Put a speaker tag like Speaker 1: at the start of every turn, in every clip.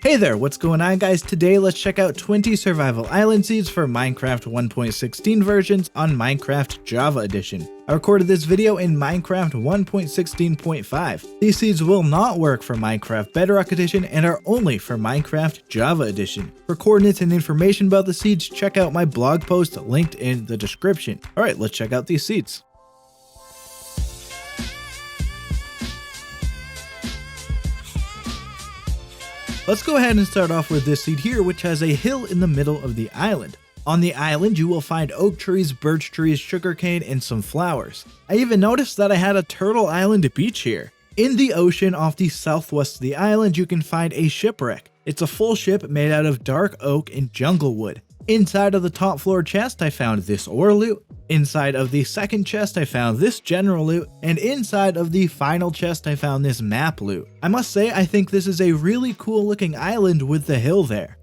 Speaker 1: Hey there, what's going on guys? Today let's check out 20 survival island seeds for Minecraft 1.16 versions on Minecraft Java Edition. I recorded this video in Minecraft 1.16.5. These seeds will not work for Minecraft Bedrock Edition and are only for Minecraft Java Edition. For coordinates and information about the seeds, check out my blog post linked in the description. Alright, let's check out these seeds. Let's go ahead and start off with this seed here, which has a hill in the middle of the island. On the island, you will find oak trees, birch trees, sugarcane, and some flowers. I even noticed that I had a Turtle Island beach here. In the ocean off the southwest of the island, you can find a shipwreck. It's a full ship made out of dark oak and jungle wood. Inside of the top floor chest, I found this ore loot. Inside of the second chest, I found this general loot. And inside of the final chest, I found this map loot. I must say, I think this is a really cool looking island with the hill there.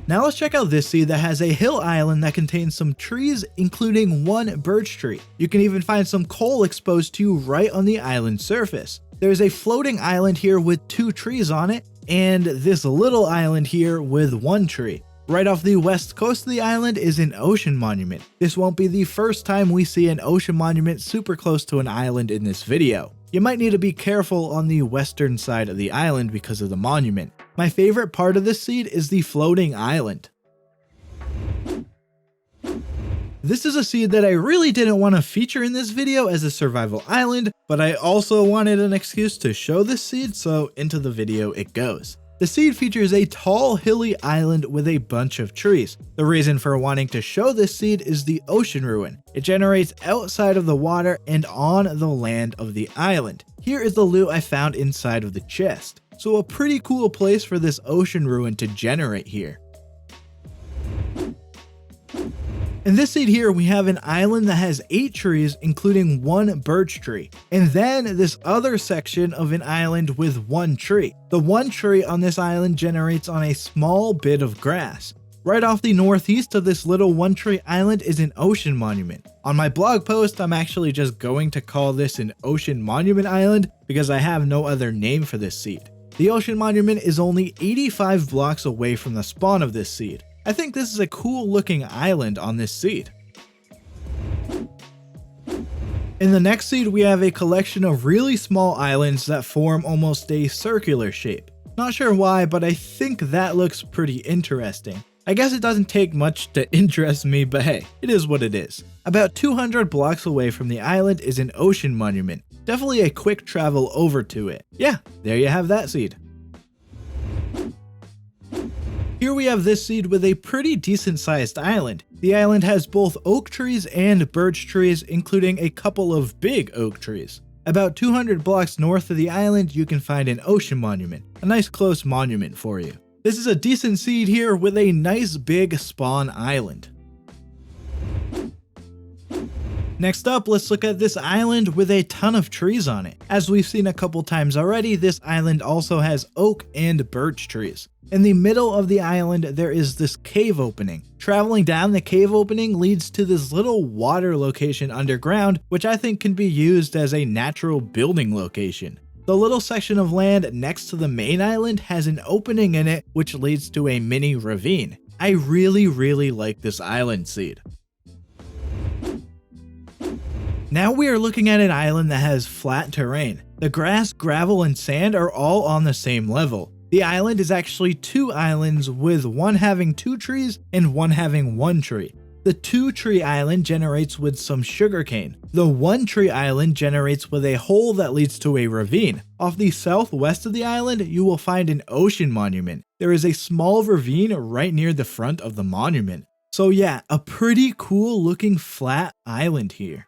Speaker 1: Now let's check out this seed that has a hill island that contains some trees, including one birch tree. You can even find some coal exposed to you right on the island surface. There's a floating island here with 2 trees on it, and this little island here with 1 tree. Right off the west coast of the island is an ocean monument. This won't be the first time we see an ocean monument super close to an island in this video. You might need to be careful on the western side of the island because of the monument. My favorite part of this seed is the floating island. This is a seed that I really didn't want to feature in this video as a survival island, but I also wanted an excuse to show this seed, so into the video it goes. The seed features a tall, hilly island with a bunch of trees. The reason for wanting to show this seed is the ocean ruin. It generates outside of the water and on the land of the island. Here is the loot I found inside of the chest. So a pretty cool place for this ocean ruin to generate here. In this seed here, we have an island that has 8 trees, including 1 birch tree. And then this other section of an island with 1 tree. The 1 tree on this island generates on a small bit of grass. Right off the northeast of this little 1 tree island is an ocean monument. On my blog post, I'm actually just going to call this an ocean monument island because I have no other name for this seed. The ocean monument is only 85 blocks away from the spawn of this seed. I think this is a cool looking island on this seed. In the next seed, we have a collection of really small islands that form almost a circular shape. Not sure why, but I think that looks pretty interesting. I guess it doesn't take much to interest me, but hey, it is what it is. About 200 blocks away from the island is an ocean monument. Definitely a quick travel over to it. Yeah, there you have that seed. Here we have this seed with a pretty decent sized island. The island has both oak trees and birch trees, including a couple of big oak trees. About 200 blocks north of the island, you can find an ocean monument. A nice close monument for you. This is a decent seed here with a nice big spawn island. Next up, let's look at this island with a ton of trees on it. As we've seen a couple times already, this island also has oak and birch trees. In the middle of the island, there is this cave opening. Traveling down the cave opening leads to this little water location underground, which I think can be used as a natural building location. The little section of land next to the main island has an opening in it, which leads to a mini ravine. I really like this island seed. Now we are looking at an island that has flat terrain. The grass, gravel, and sand are all on the same level. The island is actually 2 islands, with one having 2 trees and one having 1 tree. The 2 tree island generates with some sugarcane. The 1 tree island generates with a hole that leads to a ravine. Off the southwest of the island, you will find an ocean monument. There is a small ravine right near the front of the monument. So yeah, a pretty cool looking flat island here.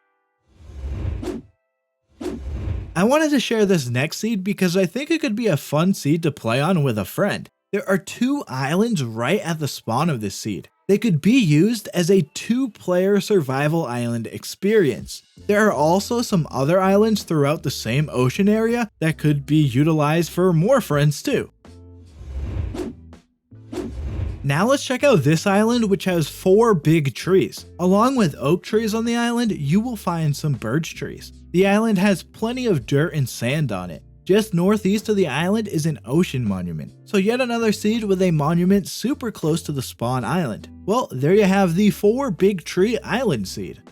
Speaker 1: I wanted to share this next seed because I think it could be a fun seed to play on with a friend. There are 2 islands right at the spawn of this seed. They could be used as a 2-player survival island experience. There are also some other islands throughout the same ocean area that could be utilized for more friends too. Now let's check out this island, which has 4 big trees. Along with oak trees on the island, you will find some birch trees. The island has plenty of dirt and sand on it. Just northeast of the island is an ocean monument. So yet another seed with a monument super close to the spawn island. Well, there you have the 4 Big Tree Island seed.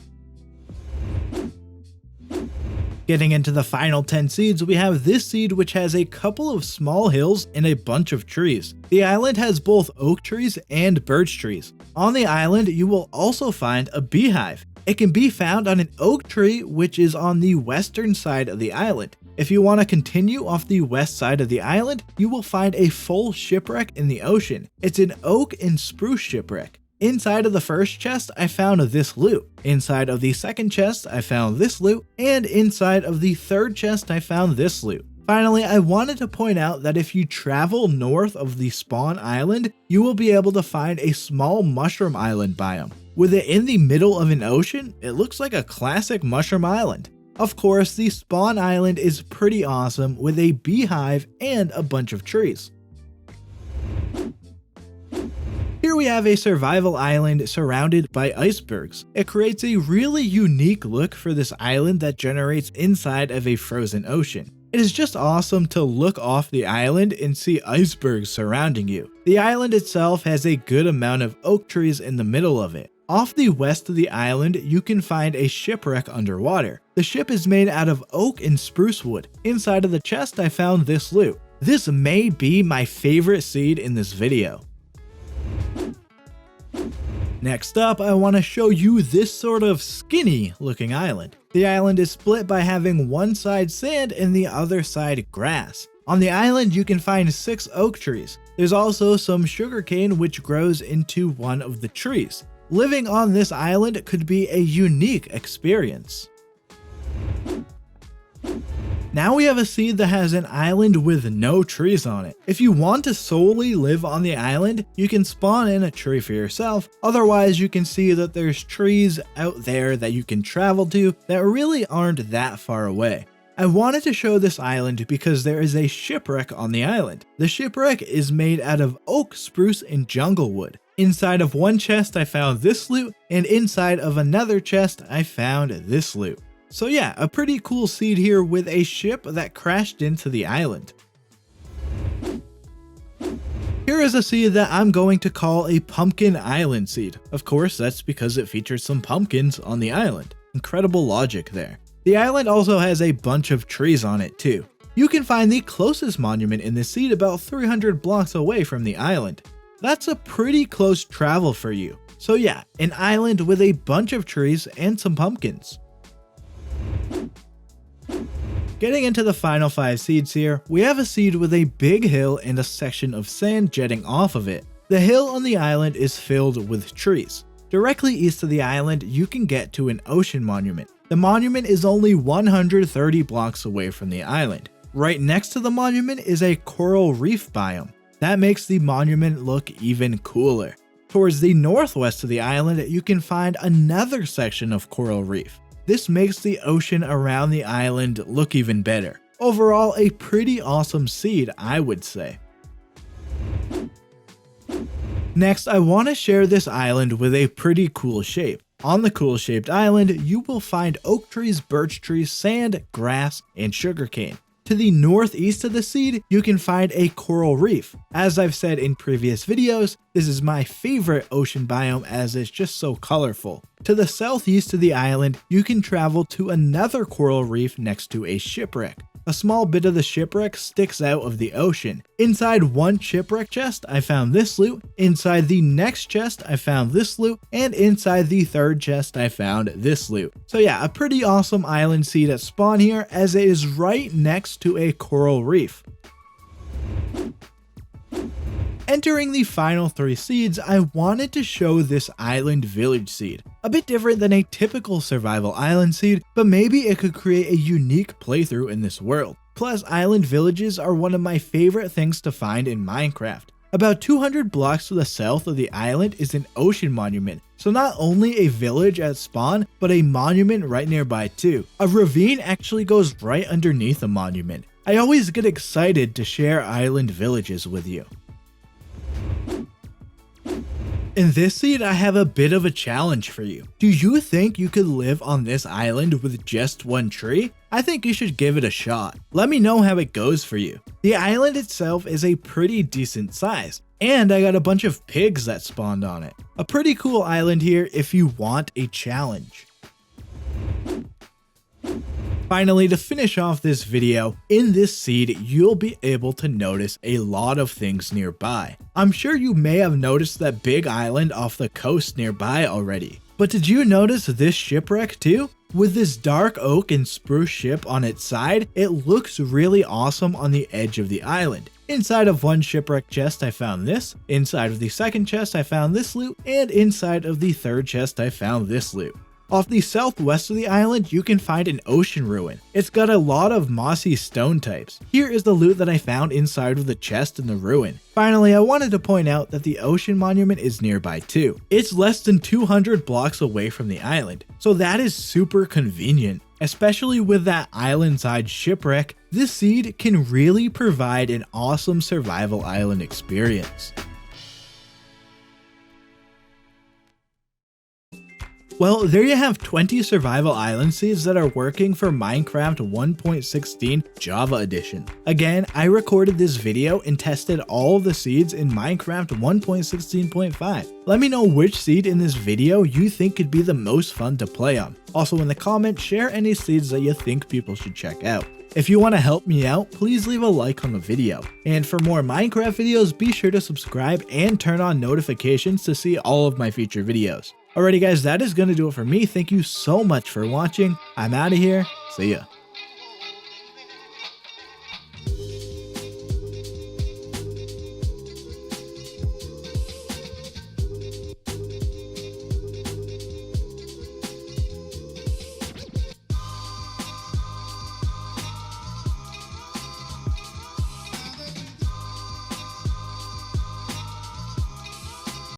Speaker 1: Getting into the final 10 seeds, we have this seed which has a couple of small hills and a bunch of trees. The island has both oak trees and birch trees. On the island, you will also find a beehive. It can be found on an oak tree which is on the western side of the island. If you want to continue off the west side of the island, you will find a full shipwreck in the ocean. It's an oak and spruce shipwreck. Inside of the first chest, I found this loot. Inside of the second chest, I found this loot. And inside of the third chest, I found this loot. Finally, I wanted to point out that if you travel north of the spawn island, you will be able to find a small mushroom island biome. With it in the middle of an ocean, it looks like a classic mushroom island. Of course, the spawn island is pretty awesome with a beehive and a bunch of trees. Here we have a survival island surrounded by icebergs. It creates a really unique look for this island that generates inside of a frozen ocean. It is just awesome to look off the island and see icebergs surrounding you. The island itself has a good amount of oak trees in the middle of it. Off the west of the island, you can find a shipwreck underwater. The ship is made out of oak and spruce wood. Inside of the chest, I found this loot. This may be my favorite seed in this video. Next up, I want to show you this sort of skinny looking island. The island is split by having one side sand and the other side grass. On the island, you can find 6 oak trees. There's also some sugarcane which grows into one of the trees. Living on this island could be a unique experience. Now we have a seed that has an island with no trees on it. If you want to solely live on the island, you can spawn in a tree for yourself. Otherwise, you can see that there's trees out there that you can travel to that really aren't that far away. I wanted to show this island because there is a shipwreck on the island. The shipwreck is made out of oak, spruce, and jungle wood. Inside of one chest, I found this loot, and inside of another chest, I found this loot. So yeah, a pretty cool seed here with a ship that crashed into the island. Here is a seed that I'm going to call a pumpkin island seed. Of course, that's because it features some pumpkins on the island. Incredible logic there. The island also has a bunch of trees on it too. You can find the closest monument in this seed about 300 blocks away from the island. That's a pretty close travel for you. So yeah, an island with a bunch of trees and some pumpkins. Getting into the final 5 seeds here, we have a seed with a big hill and a section of sand jetting off of it. The hill on the island is filled with trees. Directly east of the island, you can get to an ocean monument. The monument is only 130 blocks away from the island. Right next to the monument is a coral reef biome. That makes the monument look even cooler. Towards the northwest of the island, you can find another section of coral reef. This makes the ocean around the island look even better. Overall, a pretty awesome seed, I would say. Next, I want to share this island with a pretty cool shape. On the cool shaped island, you will find oak trees, birch trees, sand, grass, and sugarcane. To the northeast of the seed, you can find a coral reef. As I've said in previous videos, this is my favorite ocean biome as it's just so colorful. To the southeast of the island, you can travel to another coral reef next to a shipwreck. A small bit of the shipwreck sticks out of the ocean. Inside one shipwreck chest, I found this loot. Inside the next chest, I found this loot. And inside the third chest, I found this loot. So yeah, a pretty awesome island seed at spawn here as it is right next to a coral reef. Entering the final 3 seeds, I wanted to show this island village seed. A bit different than a typical survival island seed, but maybe it could create a unique playthrough in this world. Plus, island villages are one of my favorite things to find in Minecraft. About 200 blocks to the south of the island is an ocean monument, so not only a village at spawn, but a monument right nearby too. A ravine actually goes right underneath the monument. I always get excited to share island villages with you. In this seed, I have a bit of a challenge for you. Do you think you could live on this island with just one tree? I think you should give it a shot. Let me know how it goes for you. The island itself is a pretty decent size, and I got a bunch of pigs that spawned on it. A pretty cool island here if you want a challenge. Finally, to finish off this video, in this seed, you'll be able to notice a lot of things nearby. I'm sure you may have noticed that big island off the coast nearby already. But did you notice this shipwreck too? With this dark oak and spruce ship on its side, it looks really awesome on the edge of the island. Inside of one shipwreck chest I found this, inside of the second chest I found this loot, and inside of the third chest I found this loot. Off the southwest of the island, you can find an ocean ruin. It's got a lot of mossy stone types. Here is the loot that I found inside of the chest in the ruin. Finally, I wanted to point out that the ocean monument is nearby too. It's less than 200 blocks away from the island, so that is super convenient. Especially with that island-side shipwreck, this seed can really provide an awesome survival island experience. Well, there you have 20 survival island seeds that are working for Minecraft 1.16 Java Edition. Again, I recorded this video and tested all of the seeds in Minecraft 1.16.5. Let me know which seed in this video you think could be the most fun to play on. Also in the comments, share any seeds that you think people should check out. If you want to help me out, please leave a like on the video. And for more Minecraft videos, be sure to subscribe and turn on notifications to see all of my future videos. Alrighty guys, that is going to do it for me. Thank you so much for watching. I'm out of here. See ya.